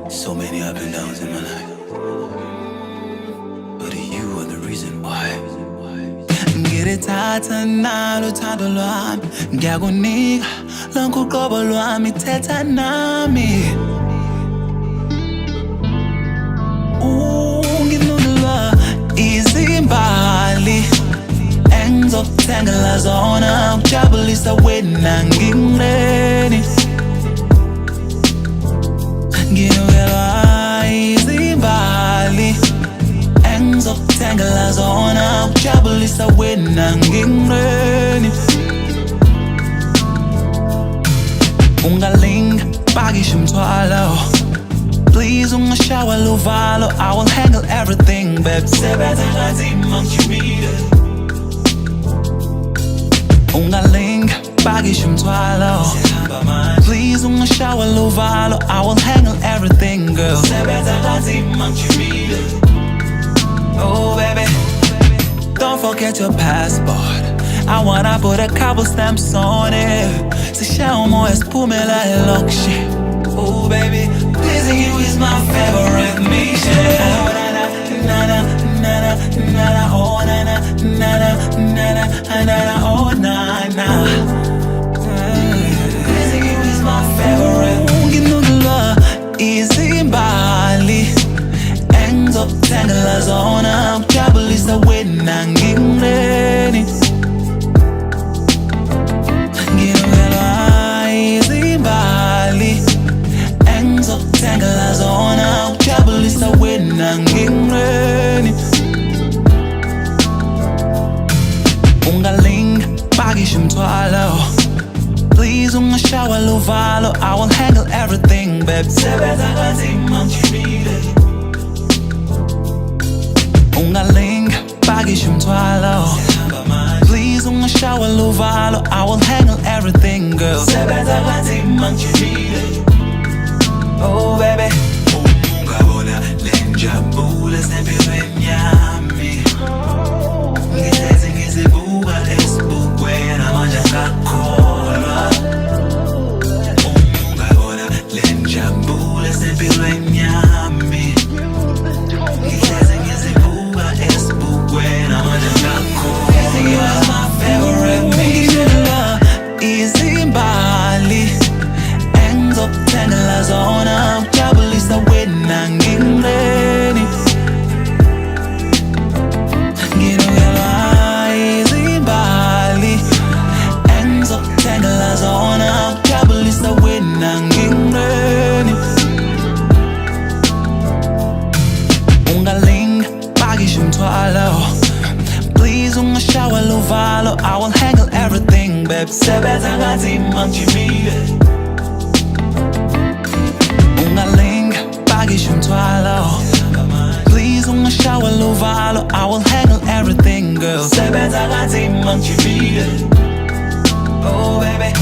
So many up and downs in my life, but you are the reason why. Ngilithatha nalo uthando lwami, ngiyakunika lonke uqobo lwami, thetha nami. Nginulwa izimbali engizokuthengela zona, ukujabulisa wena ngingeni. Nginukelwa izimbali engizokuthengela zona, ukujabulisa wena ngingeni. Ungalinga pakisha umthwalo, please ungashawa luvalo, I will handle everything, babe. Sebenza kanzima ngijimile. Ungalinga pakisha umthwalo, please ungashawa luvalo, I will handle everything, girl. Sebenza kanzima ngijimile. Oh baby, don't forget your passport, I wanna put a couple stamps on it. Sisha umoya siphumela elokshi. Oh baby, pleasing you is my favorite mission. Oh na na na na na na, oh na na na na na na na, oh na na. Pleasing you is my favorite. Nginulwa izimbali engizokuthengela zona, ukujabulisa wena ngingeni. Nginukelwa izimbali engizokuthengela zona, ukujabulisa wena ngingeni. Ungalinga pakisha umthwalo, please ungashawa luvalo, I will handle everything, babe. Sebenza kanzima ngijimile. Ungalinga pakisha umthwalo, please ungashawa luvalo, I will handle everything, girl. Sebenza kanzima ngijimile. Oh baby, ungabona lenjabulo esempilweni yami, ngihlezi ngizibuka esibukweni manje ngakholwa. Ungabona lenjabulo esempilweni yami, ngihlezi ngizibuka esibukweni manje ngakholwa. You are my favorite mission. Izimbali engizokuthengela zona, ukujabulisa wena ngingeni. Nginukelwa izimbali engizokuthengela zona, ukujabulisa wena ngingeni. Ungalinga pakisha umthwalo, please ungashawa luvalo, I will handle everything, babe. Sebenza kanzima ngijimile. Ungalinga pakisha umthwalo, please ungashawa luvalo, I will handle everything, girl. Sebenza kanzima ngijimile. Oh baby.